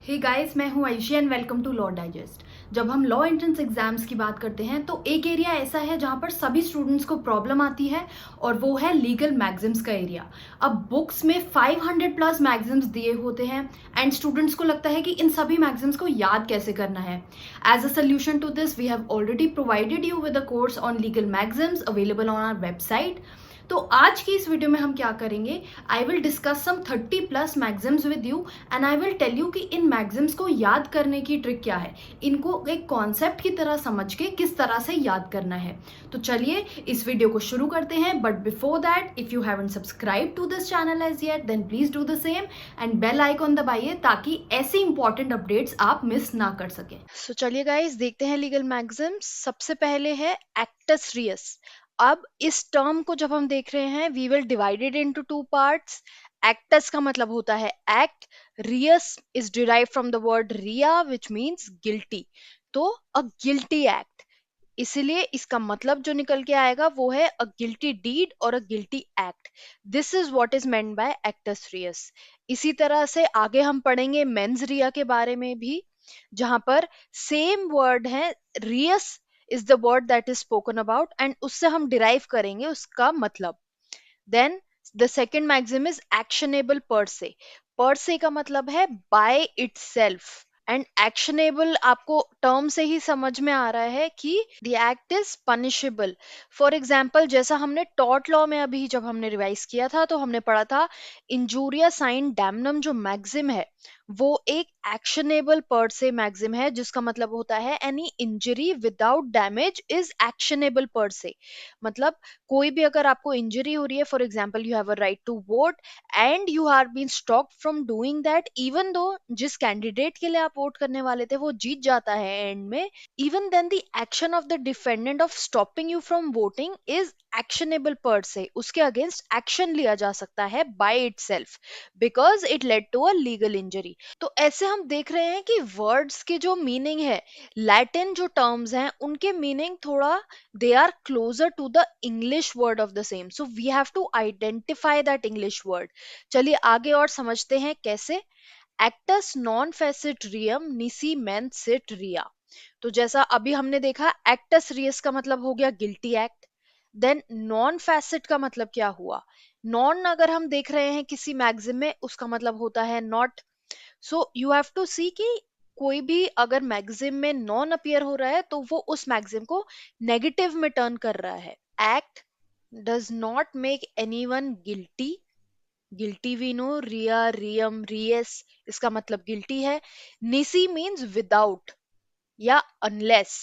हे guys, मैं हूं Ayushi and welcome to law digest. जब हम लॉ एंट्रेंस एग्जाम्स की बात करते हैं तो एक एरिया ऐसा है जहां पर सभी स्टूडेंट्स को प्रॉब्लम आती है और वो है लीगल मैगजिम्स का एरिया। अब बुक्स में 500 प्लस मैगजिम्स दिए होते हैं एंड स्टूडेंट्स को लगता है कि इन सभी मैगजिम्स को याद कैसे करना है। As a solution to this we have already provided you with a course on legal maxims available on our website. तो आज की इस वीडियो में हम क्या करेंगे, I will discuss some 30 plus maxims with you and I will tell you कि इन मैगजिम्स को याद करने की ट्रिक क्या है, इनको एक कॉन्सेप्ट की तरह समझ के किस तरह से याद करना है। तो चलिए इस वीडियो को शुरू करते हैं, but before that if you haven't subscribe to this channel as yet then please do the same and bell icon दबाइए ताकि ऐसे इंपॉर्टेंट अपडेट्स आप मिस ना कर सकें। सो चलिए गाइस देखते हैं लीगल मैगजिम्स। सबसे पहले है एक्टस रियस। अब इस टर्म को जब हम देख रहे हैं we will divided into two parts. Actus का मतलब होता है act, reus is derive from the word rea which means guilty. तो अ गिल्टी एक्ट, इसीलिए इसका मतलब जो निकल के आएगा वो है अ गिल्टी डीड और a guilty act. This is what is meant by actus reus. इसी तरह से आगे हम पढ़ेंगे मेंस रिया के बारे में भी, जहां पर सेम वर्ड है reus is the word that is spoken about and उससे हम डिराइव करेंगे उसका मतलब। Then the second maxim is actionable per se. Per se का मतलब है बाय इटसेल्फ एंड एक्शनेबल आपको टर्म से ही समझ में आ रहा है कि the act is punishable. For example जैसा हमने टॉर्ट लॉ में अभी जब हमने रिवाइज किया था तो हमने पढ़ा था इंजूरिया साइन डैमनम जो मैक्सिम है वो एक एक्शनेबल पर से मैक्सिम है, जिसका मतलब होता है any injury without damage is actionable per से। मतलब कोई भी अगर आपको इंजरी हो रही है, for example you have a right to vote and you are been stopped from doing that, even though जिस कैंडिडेट के लिए आप वोट करने वाले थे वो जीत जाता है एंड में, even then the action of the defendant of stopping you from voting is actionable per se। उसके अगेंस्ट एक्शन लिया जा सकता है by itself because it led to a legal injury। तो ऐसे हम देख रहे हैं कि वर्ड्स के जो मीनिंग है, लैटिन जो टर्म्स हैं उनके मीनिंग थोड़ा they are closer to the English word of the same, so we have to identify that English word। चलिए आगे और समझते हैं कैसे। Acts non face it रियम निसी main seat रिया। तो जैसा अभी हमने देखा एक्टस रियस का मतलब हो गया गिल्टी एक्ट। देन नॉन फैसिट का मतलब क्या हुआ, नॉन अगर हम देख रहे हैं किसी मैगजिम में उसका मतलब होता है not. So you have to see कि कोई भी अगर मैगजिम में नॉन अपीयर हो रहा है तो वो उस मैगजिम को नेगेटिव में टर्न कर रहा है। Act does not make anyone guilty. Guilty we know rea reum reus, इसका मतलब गिल्टी है। निसी मीन्स विदाउट या unless.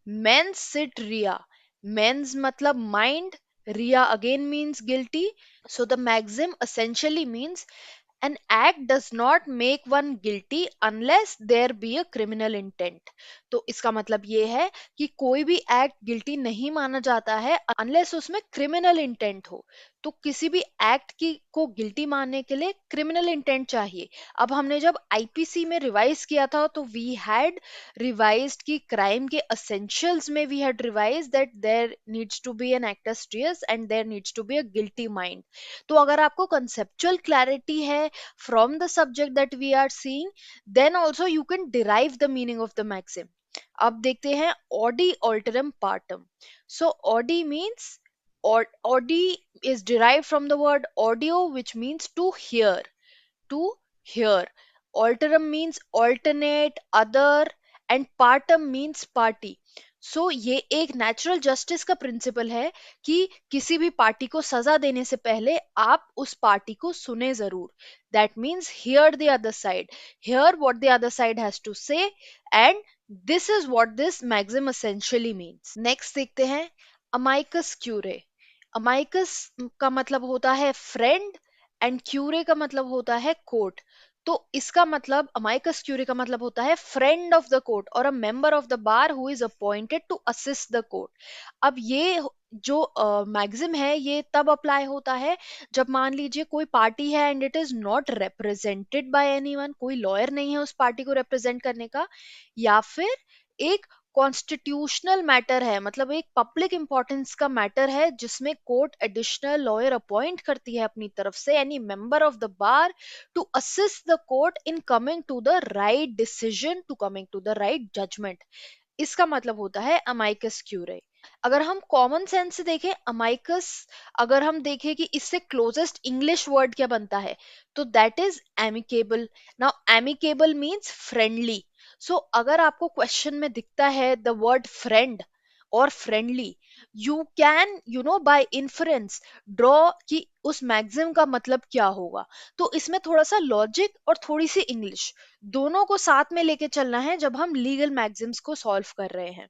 Mens sit rea, mens मतलब mind, rea again means guilty. So the maxim essentially means an act does not make one guilty unless there be a criminal intent। तो इसका मतलब ये है कि कोई भी एक्ट गिल्टी नहीं माना जाता है अनलेस उसमें क्रिमिनल इंटेंट हो। तो किसी भी एक्ट की को गिल्टी मानने के लिए क्रिमिनल इंटेंट चाहिए। अब हमने जब आईपीसी में रिवाइज किया था तो वी हैड रिवाइज्ड की क्राइम के एसेंशियल्स में we had revise that there needs to be an actus reus and there needs to be a guilty mind. तो अगर आपको कंसेप्चुअल क्लैरिटी है from the subject that we are seeing, then also you can derive the meaning of the maxim। अब देखते हैं Audi alteram partum. So Audi means, Audi is derived from the word audio which means to hear, to hear। Alterum means alternate, other, and partum means party। सो ये एक natural justice का principal है कि किसी भी पार्टी को सजा देने से पहले आप उस पार्टी को सुने जरूर। That means hear the other side, hear what the other side has to say, and this is what this maxim essentially means. Next देखते हैं अमाइकस क्यूरे। अमाइकस का मतलब होता है फ्रेंड एंड क्यूरे का मतलब होता है कोर्ट। तो इसका मतलब अमाइकस क्यूरी का मतलब होता है फ्रेंड ऑफ द कोर्ट और a member of the bar who is appointed to assist the court. अब ये जो मैक्सिम है ये तब अप्लाई होता है जब मान लीजिए कोई पार्टी है and it is not represented by anyone, कोई लॉयर नहीं है उस पार्टी को रिप्रेजेंट करने का, या फिर एक कॉन्स्टिट्यूशनल मैटर है, मतलब एक पब्लिक इंपॉर्टेंस का मैटर है जिसमें कोर्ट एडिशनल लॉयर अपॉइंट करती है अपनी तरफ से any member of the bar to assist the court in coming to the right decision, to coming to the right judgment. इसका मतलब होता है अमाइकस क्यूरे। अगर हम कॉमन सेंस से देखें अमाइकस, अगर हम देखें कि इससे क्लोजेस्ट इंग्लिश वर्ड क्या बनता है, तो that is amicable. Now amicable means friendly. So अगर आपको क्वेश्चन में दिखता है द वर्ड फ्रेंड और friendly, you can by inference draw कि उस मैक्सिम का मतलब क्या होगा। तो इसमें थोड़ा सा लॉजिक और थोड़ी सी इंग्लिश दोनों को साथ में लेके चलना है जब हम लीगल मैक्सिम्स को सॉल्व कर रहे हैं।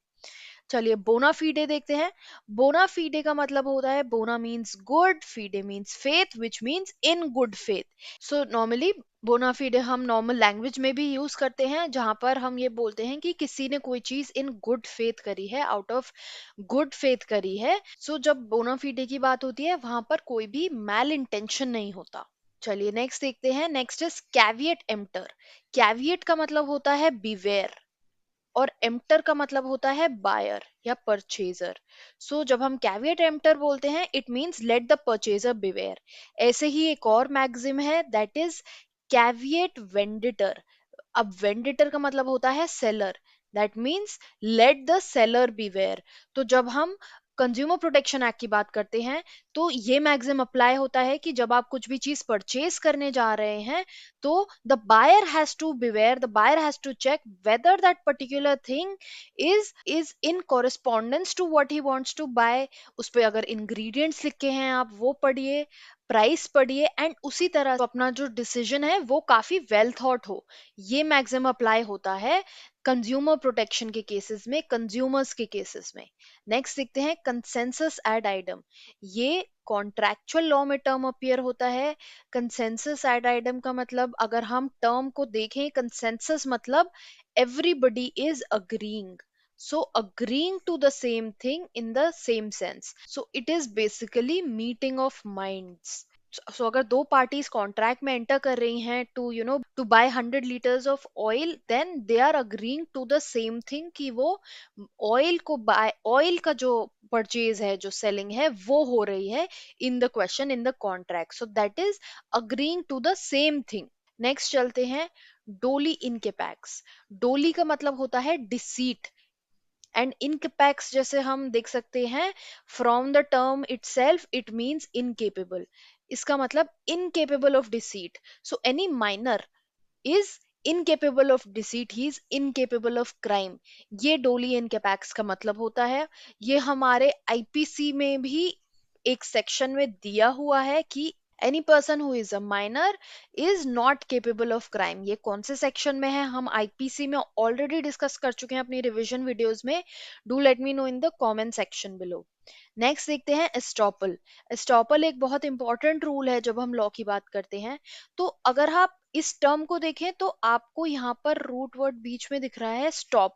चलिए बोना फीडे देखते हैं। बोना फीडे का मतलब होता है, बोना means good, FIDE means faith, which means in good faith. So normally बोना फीडे हम नॉर्मल लैंग्वेज में भी यूज करते हैं जहां पर हम ये बोलते हैं कि किसी ने कोई चीज इन गुड फेथ करी है, आउट ऑफ गुड फेथ करी है। सो जब बोना फीडे की बात होती है वहां पर कोई भी मैल इंटेंशन नहीं होता। चलिए नेक्स्ट देखते हैं। Next is caveat emptor. Caveat का मतलब होता है बिवेयर और एम्प्टर का मतलब होता है बायर या परचेजर। सो जब हम कैविएट एम्प्टर बोलते हैं it means let the purchaser beware. ऐसे ही एक और मैक्सिम है दैट इज कैविएट वेंडिटर। अब वेंडिटर का मतलब होता है seller, that means let the seller beware. तो जब हम कंज्यूमर प्रोटेक्शन एक्ट की बात करते हैं तो ये मैक्सिम अप्लाई होता है कि जब आप कुछ भी चीज परचेज करने जा रहे हैं तो the buyer has to beware, the buyer has to check whether that particular thing is in correspondence to what he wants to buy. उस पे अगर इंग्रेडिएंट्स लिखे हैं आप वो पढ़िए, प्राइस पढ़िए एंड उसी तरह अपना जो डिसीजन है वो काफी वेल थॉट हो। ये मैक्सिमम अप्लाई होता है कंज्यूमर प्रोटेक्शन के केसेस में, कंज्यूमर्स के केसेस में। नेक्स्ट देखते हैं कंसेंसस एड आइटम। ये कॉन्ट्रैक्चुअल लॉ में टर्म अपीयर होता है। कंसेंसस एड आइटम का मतलब अगर हम टर्म को देखें, कंसेंसस मतलब everybody is agreeing, so agreeing to the same thing in the same sense, so it is basically meeting of minds। So अगर दो पार्टीज कॉन्ट्रैक्ट में एंटर कर रही हैं to to buy 100 litres of oil, then they are agreeing to the same thing कि वो oil को bye, oil का जो परचेज है, जो सेलिंग है वो हो रही है in the question, in the contract. So that is agreeing to the same thing. Next चलते हैं डोली इनकेपैक्स। डोली का मतलब होता है डिसीट एंड इनकैपेक्स जैसे हम देख सकते हैं from the term itself it means incapable. इसका मतलब incapable of deceit. So any minor is incapable of deceit, he is incapable of crime। ये डोली इनकेपैक्स का मतलब होता है। ये हमारे आईपीसी में भी एक सेक्शन में दिया हुआ है कि any person who is a minor is not capable of crime. ये कौन से सेक्शन में है हम आईपीसी में ऑलरेडी डिस्कस कर चुके हैं अपनी रिवीजन वीडियोस में। Do let me know in the comment section below. Next देखते हैं एस्टॉपल। एस्टॉपल एक बहुत इंपॉर्टेंट रूल है जब हम लॉ की बात करते हैं। तो अगर आप इस टर्म को देखें तो आपको यहाँ पर रूट वर्ड बीच में दिख रहा है stop.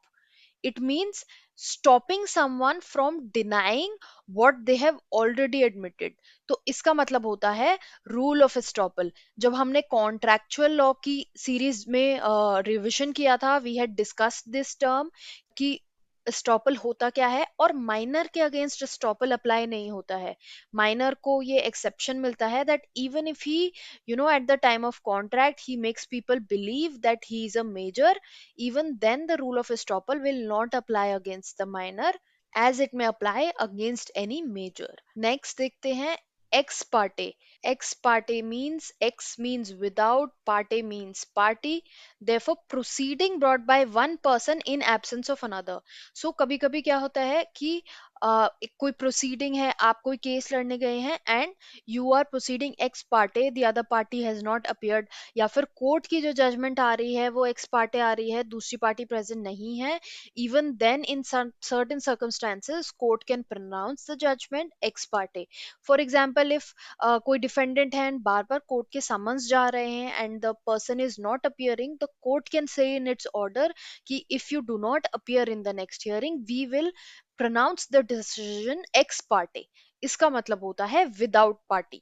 It means stopping someone from denying what they have already admitted. तो इसका मतलब होता है रूल ऑफ एस्टॉपल। जब हमने कॉन्ट्रैक्चुअल लॉ की सीरीज में रिविजन किया था we had discussed this term कि स्टॉपल होता क्या है, और माइनर के अगेंस्ट स्टॉपल अप्लाई नहीं होता है। माइनर को ये एक्सेप्शन मिलता है that even if he at the time of contract he makes people believe that he is a major, even then the rule of estoppel will not apply against the minor as it may apply against any major। next देखते हैं ex parte। ex parte means, ex means without, parte means party, therefore proceeding brought by one person in absence of another। so कभी कभी क्या होता है कि कोई proceeding है, आप कोई केस लड़ने गए हैं and you are proceeding ex parte, the other party has not appeared, या फिर कोर्ट की जो जजमेंट आ रही है वो एक्स पार्टे आ रही है, दूसरी पार्टी प्रेजेंट नहीं है। Even then in certain circumstances court can pronounce the judgement ex parte. For example if कोई डिफेंडेंट है एंड बार बार कोर्ट के समन्स जा रहे हैं and the person is not appearing, the court can say in its order कि if you do not appear in the next hearing we will pronounce the decision ex parte। इसका मतलब होता है without party.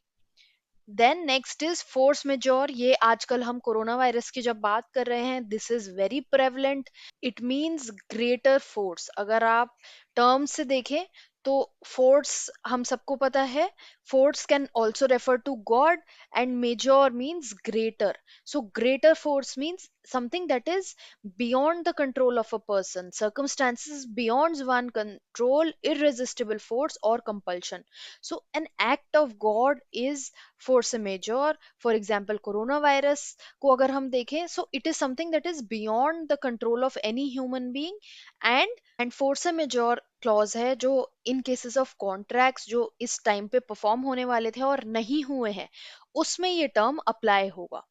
Then next is force majeure. ये आजकल हम corona virus की जब बात कर रहे हैं, this is very prevalent. It means greater force. अगर आप टर्म से देखें तो फोर्स हम सबको पता है, force can also refer to god, and majeure means greater. So greater force means something that is beyond the control of a person, circumstances beyond one control, irresistible force or compulsion. So an act of god is force majeure. For example, coronavirus को अगर हम देखें, so it is something that is beyond the control of any human being, and force majeure clause है जो इन cases of contracts जो इस time पे perform होने वाले थे और नहीं हुए हैं, उसमें ये टर्म अप्लाई होगा।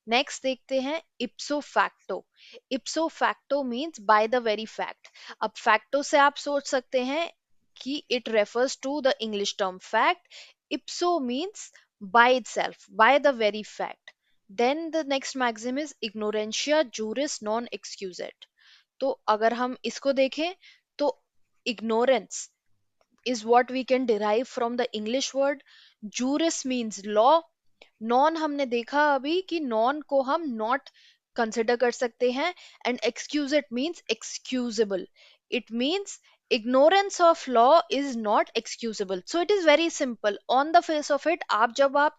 नेक्स्ट देखते हैं ipso facto. Ipso facto means by the very fact. अब फैक्टो से आप सोच सकते हैं कि it refers to the English term fact. Ipso means by itself, by the very fact. Then the next maxim is ignorantia juris non excusat. तो अगर हम इसको देखें तो ignorance is what we can derive from the English word. Juris means law। Non हमने देखा अभी कि नॉन को हम नॉट कंसिडर कर सकते हैं, and excuse it means excusable. It means ignorance of law is not excusable. So it is very simple on the face of it। आप जब आप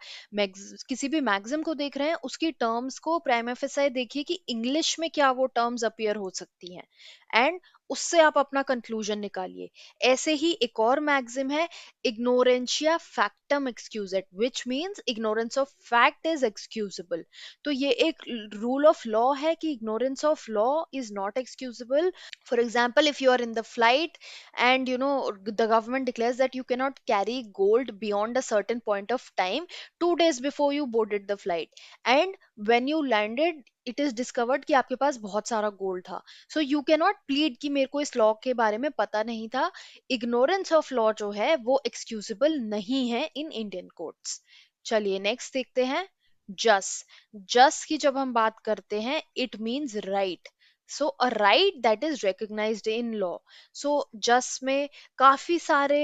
किसी भी मैगजिम को देख रहे हैं, उसकी टर्म्स को प्राइमा फेसाई देखिए कि इंग्लिश में क्या वो टर्म्स अपीयर हो सकती हैं, एंड उससे आप अपना कंक्लूजन निकालिए। ऐसे ही एक और मैगजिम है, ignorantia factum excusat, which means ignorance of fact is excusable। तो ये एक रूल ऑफ लॉ है कि ignorance of law is not excusable। For example, if you are in the flight and the government declares that you cannot carry gold beyond a certain point of time 2 days before you boarded the flight, and when you landed it is discovered कि आपके पास बहुत सारा gold था, so you can not plead कि मेरे को इस law के बारे में पता नहीं था। इग्नोरेंस ऑफ लॉ जो है वो एक्सक्यूजेबल नहीं है इन इंडियन कोर्ट्स। चलिए नेक्स्ट देखते हैं जस। जस की जब हम बात करते हैं, it means right. So a right that is recognised in law. So jus में काफी सारे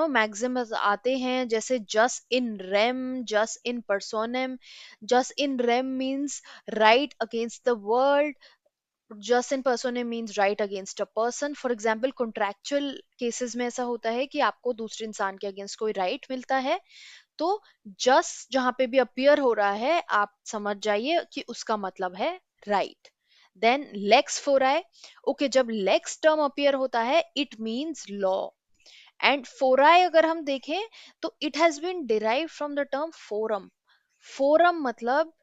मैक्सिम्स आते हैं, जैसे जस इन रेम, जस in personam. Jus in rem means right against the world, just in personam means right against a person। For example contractual cases में ऐसा होता है कि आपको दूसरे इंसान के अगेंस्ट कोई राइट मिलता है, तो जस्ट जहां पे भी अपियर हो रहा है आप समझ जाइए कि उसका मतलब है right. Then lex fori. Okay, जब लेक्स टर्म अपियर होता है it means law. And fori अगर हम देखें तो it has been derive from the term forum. Forum मतलब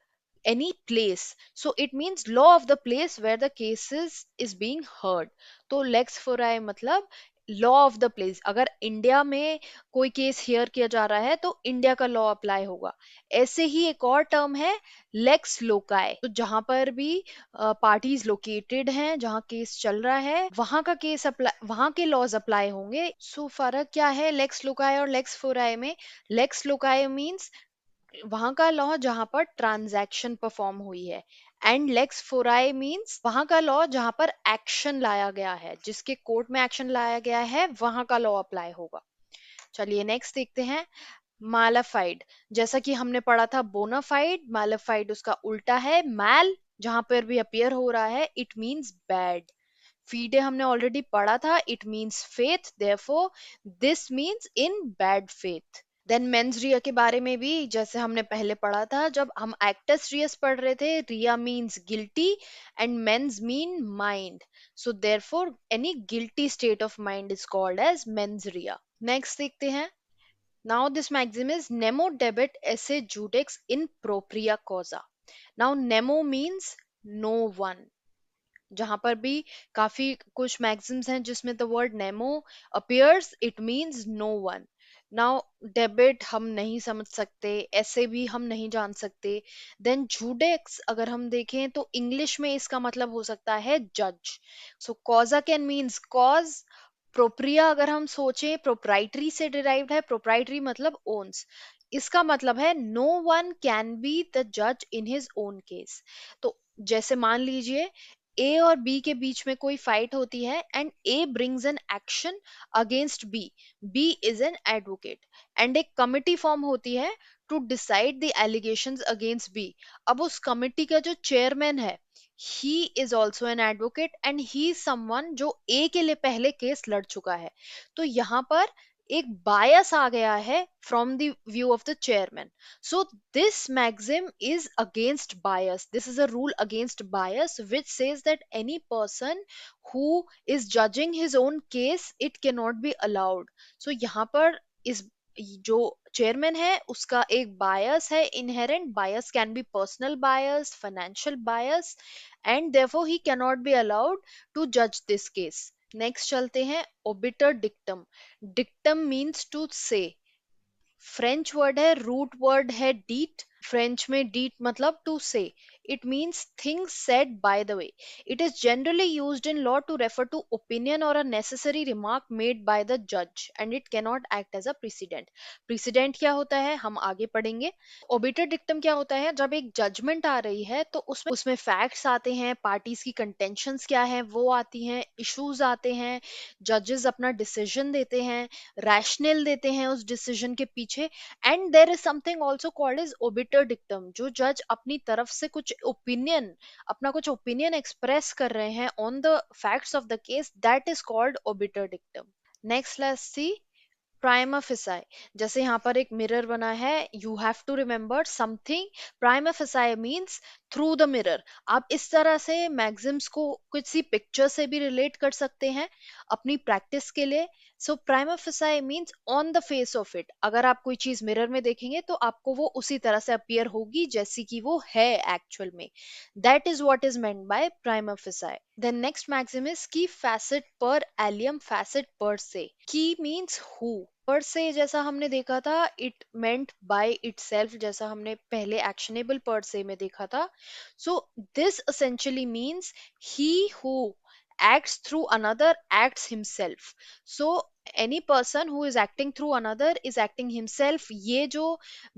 any place, so it means law of the place where the cases is being heard। तो lex fori मतलब law of the place. अगर India में कोई case here किया जा रहा है तो इंडिया का लॉ अप्लाई होगा। ऐसे ही एक और टर्म है लेक्स लोकाय। तो जहां पर भी पार्टीज लोकेटेड हैं, जहां केस चल रहा है, वहां का केस अप्लाई, वहां के लॉज अप्लाई होंगे। सो फर्क क्या है लेक्स लोकाय और लेक्स फोराय में? लेक्स लोकाय मीन्स वहां का लॉ जहां पर ट्रांजैक्शन परफॉर्म हुई है, एंड लेक्स फोराई मींस वहां का लॉ जहां पर एक्शन लाया गया है, जिसके कोर्ट में एक्शन लाया गया है वहां का लॉ अप्लाई होगा। चलिए नेक्स्ट देखते हैं मालाफाइड। जैसा कि हमने पढ़ा था बोनाफाइड, मालाफाइड उसका उल्टा है। मैल जहां पर भी अपियर हो रहा है इट मींस बैड। फीडे हमने ऑलरेडी पढ़ा था, it means faith, therefore this means in bad faith. Then mens rea के बारे में भी जैसे हमने पहले पढ़ा था, जब हम एक्टस रियस पढ़ रहे थे, rea means guilty and mens mean mind. So therefore any guilty state of mind is called as mens rea. Next देखते हैं। Now this maxim is nemo debet esse judex in propria causa. Now nemo means no one. जहां पर भी काफी कुछ maxims हैं जिसमें the word nemo appears, it means no one. Now debet हम नहीं समझ सकते, ऐसे भी हम नहीं जान सकते। देन जुडेक्स अगर हम देखें तो इंग्लिश में इसका मतलब हो सकता है जज। सो कॉजा कैन मीन्स कॉज। प्रोप्रिया अगर हम सोचें प्रोप्राइटरी से डिराइव्ड है, प्रोप्राइटरी मतलब ओन्स। इसका मतलब है no one can be the जज इन हिज ओन केस। तो जैसे मान लीजिए ए और बी के बीच में कोई फाइट होती है and A brings an action against B, B is an advocate, and एक कमिटी फॉर्म होती है to decide the allegations against B. अब उस कमिटी का जो चेयरमैन है, he is also an advocate and he someone जो ए के लिए पहले केस लड़ चुका है। तो यहाँ पर एक बायस आ गया है from the view of the chairman. So this maxim is against bias. This is a rule against bias which says that any person who is judging his own case, it cannot be allowed. So यहाँ पर इस जो chairman है उसका एक bias है, inherent bias, can be personal bias, financial bias, and therefore he cannot be allowed to judge this case. नेक्स्ट चलते हैं obiter dictum. Dictum means to say. French word है, रूट वर्ड है डीट, फ्रेंच में dit मतलब to say. It means things said by the way. It is generally used in law to refer to opinion और a necessary remark made by the जज and it can not act as a president. President क्या होता है हम आगे पढ़ेंगे। ओबिटर dictum क्या होता है, जब एक जजमेंट आ रही है तो उसमें फैक्ट्स आते हैं, पार्टीज की कंटेंशंस क्या है वो आती हैं, इश्यूज आते हैं, जजेस अपना डिसीजन देते हैं, रैशनल देते हैं उस डिसीजन के पीछे, and there is something also called as obiter dictum. जो जज अपनी तरफ से कुछ ओपिनियन, अपना कुछ ओपिनियन एक्सप्रेस कर रहे हैं on the facts of the case, that is called obiter dictum. Next let's see prima facie. जैसे यहाँ पर एक मिरर बना है, you have to remember something. Prima facie means through the mirror. आप इस तरह से मैक्सिम्स को किसी पिक्चर से भी रिलेट कर सकते हैं अपनी प्रैक्टिस के लिए। So prima facie means on the face of it. अगर आप कोई चीज मिरर में देखेंगे तो आपको वो उसी तरह से अपीयर होगी जैसी कि वो है एक्चुअल में। That is what is meant by prima facie. Then next maxim is qui facit per alium facit per se. की मीन्स हु, पर से जैसा हमने देखा था इट मेंट बाय इटसेल्फ, जैसा हमने पहले एक्शनेबल पर से में देखा था। So this essentially means he who acts through another acts himself. So any person who is acting through another is acting himself। ये जो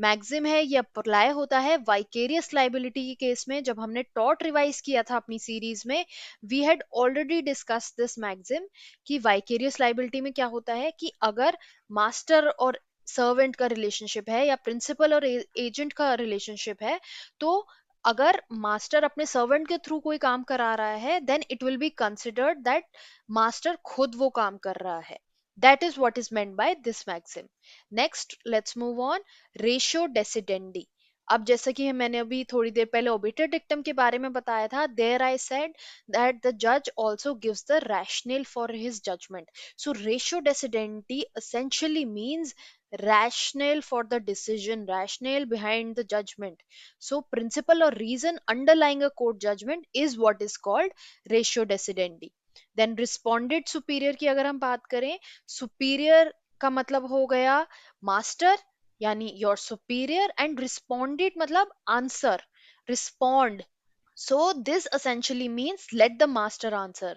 मैक्सिम है ये अप्लाई होता है वाइकेरियस लाइबिलिटी के केस में। जब हमने टॉट रिवाइज किया था अपनी सीरीज में, we had already discuss this maxim कि वाइकेरियस लाइबिलिटी में क्या होता है कि अगर मास्टर और सर्वेंट का रिलेशनशिप है या प्रिंसिपल और एजेंट का रिलेशनशिप है, तो अगर मास्टर अपने सर्वेंट के थ्रू कोई काम करा रहा है then it will be considered that master खुद वो काम कर रहा है। That is what is meant by this maxim. Next let's move on ratio decidendi. अब जैसा कि मैंने अभी थोड़ी देर पहले ओबिटर डिक्टम के बारे में बताया था, there I said that the जज also gives the rationale for his judgement. So ratio decidendi essentially means rationale for the decision, rationale behind the judgment. So principle or reason underlying a court judgment is what is called ratio decidendi. Then responded superior की अगर हम बात करें, superior का मतलब हो गया master यानी your superior, and responded मतलब answer, respond। So this essentially means let the master answer.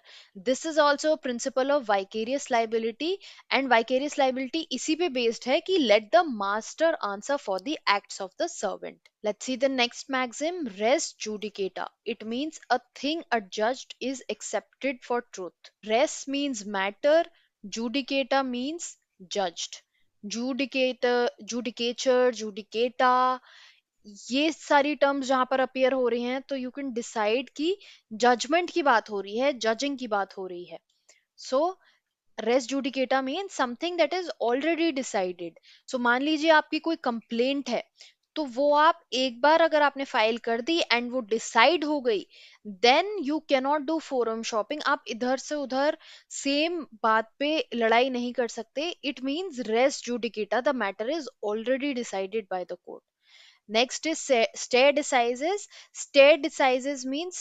This is also a principle of vicarious liability, and vicarious liability इसी पे based है कि let the master answer for the acts of the servant. Let's see the next maxim, res judicata. It means a thing adjudged is accepted for truth. Res means matter, judicata means judged. Judicator, judicature, judicata, ये सारी terms जहां पर appear हो रही हैं तो you can decide कि judgement की बात हो रही है, जजिंग की बात हो रही है। So res judicata mean something that is already decided. So मान लीजिए आपकी कोई कंप्लेंट है, तो वो आप एक बार अगर आपने फाइल कर दी एंड वो डिसाइड हो गई, then you can not do forum shopping. आप इधर से उधर सेम बात पे लड़ाई नहीं कर सकते। It means res judicata, the matter is already decided by the court. Next is stare decisis. Stare decisis means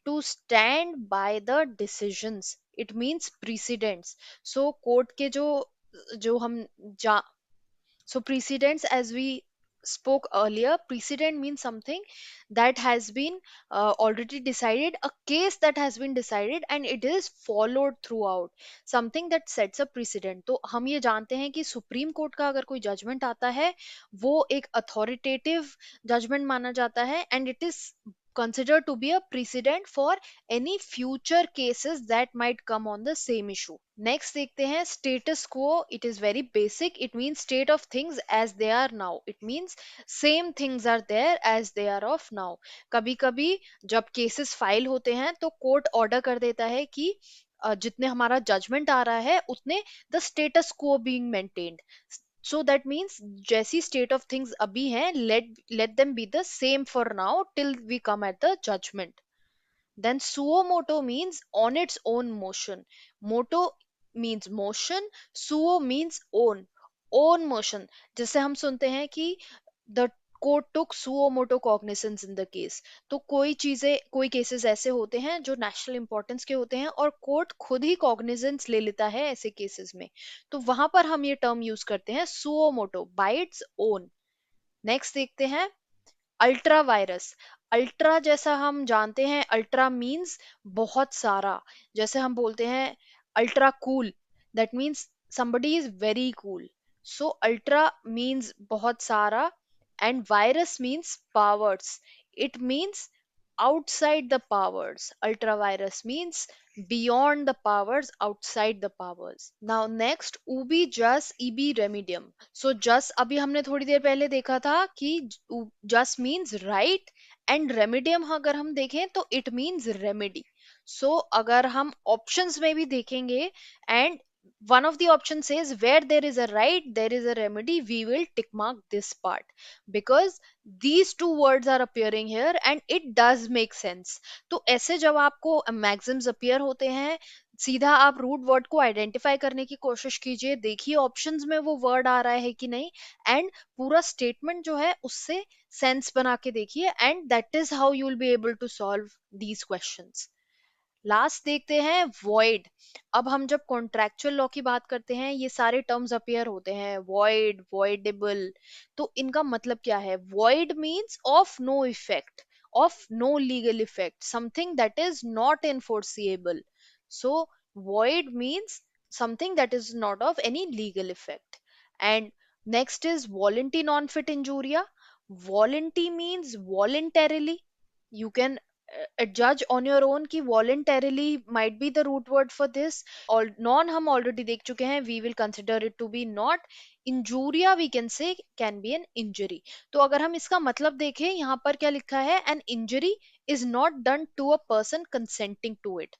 to stand by the decisions. It means precedents. So court के जो हम जा so precedents, as we spoke earlier, precedent means something that has been already decided, a case that has been decided and it is followed throughout, something that sets a precedent। तो हम ये जानते हैं कि सुप्रीम कोर्ट का अगर कोई judgement आता है वो एक अथॉरिटेटिव जजमेंट माना जाता है and it is considered to be a precedent for any future cases that might come on the same issue. Next देखते हैं status quo. It is very basic. It means state of things as they are now. It means same things are there as they are of now. कभी कभी जब cases file होते हैं तो court order कर देता है कि जितने हमारा जजमेंट आ रहा है उतने the status quo being maintained. So that means जैसी स्टेट ऑफ थिंग्स अभी हैं, let them be the same for now till we come at the judgment. Then suo moto means on its own motion. Moto means motion, suo means own. Own motion. जैसे हम सुनते हैं कि the court took suo moto cognizance in the case. तो कोई cases ऐसे होते हैं जो नेशनल इंपॉर्टेंस के होते हैं और कोर्ट खुद ही कॉग्निजेंस ले लेता है ऐसे केसेस में. तो वहां पर हम ये टर्म यूज करते हैं suo moto, by its own. Next देखते हैं अल्ट्रा वायरस. अल्ट्रा जैसा हम जानते हैं, अल्ट्रा मीन्स बहुत सारा. जैसे हम बोलते हैं ultra cool, that means somebody is very cool. So ultra means बहुत सारा and virus means powers. It means outside the powers. Ultra virus means beyond the powers, outside the powers. Now next, ubi jus ibi remedium. So jus अभी हमने थोड़ी देर पहले देखा था कि jus means right and remedium अगर हम देखें तो it means remedy. So अगर हम options में भी देखेंगे and one of the options says where there is a right there is a remedy, we will tick mark this part because these two words are appearing here and it does make sense. तो ऐसे जब आपको Maxim's appear होते हैं, सीधा आप root word को identify करने की कोशिश कीजिए, देखिए ऑप्शंस में वो वर्ड आ रहा है कि नहीं एंड पूरा स्टेटमेंट जो है उससे सेंस बना के देखिए and that is how you will be able to solve these questions. Last देखते हैं वॉइड. अब हम जब कॉन्ट्रैक्चुअल लॉ की बात करते हैं ये सारे टर्म्स अपीयर होते हैं, वॉइड, वॉइडेबल. तो इनका मतलब क्या है? Void means of no effect, of no legal effect, something that is not enforceable. So void means something that is not of any legal effect. And next is voluntary non-fit injuria. Voluntary means voluntarily. You can judge on your own कि voluntarily might be the root word for this. और non हम already देख चुके हैं, we will consider it to be not. injuria we can say can be an injury. तो अगर हम इसका मतलब देखें यहाँ पर क्या लिखा है, an injury is not done to a person consenting to it.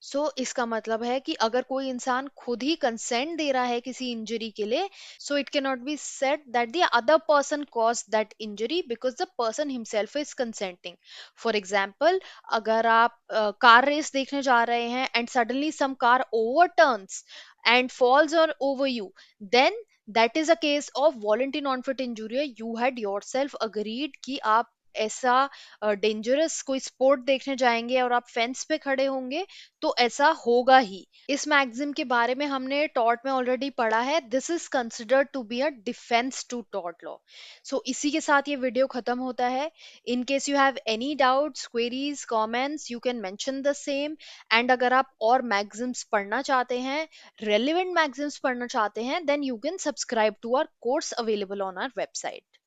सो इसका मतलब है कि अगर कोई इंसान खुद ही कंसेंट दे रहा है किसी इंजरी के लिए, so it can not be said that the other person cause that injury because the person himself is consenting. For example, अगर आप कार रेस देखने जा रहे हैं and suddenly some car overturns and falls और over you, then that is a case of voluntary non fit injury. You had yourself agreed कि आप ऐसा डेंजरस कोई स्पोर्ट देखने जाएंगे और आप फेंस पे खड़े होंगे तो ऐसा होगा ही. इस मैगजिम के बारे में हमने टॉर्ट में ऑलरेडी पढ़ा है. This is considered to be a defence to tort law. So इसी के साथ ये वीडियो खत्म होता है. In case you have any doubts, queries, comments, you can mention the same. And अगर आप और मैगजिम्स पढ़ना चाहते हैं, रेलिवेंट मैगजिम्स पढ़ना चाहते हैं, then you can subscribe to our course available on our website.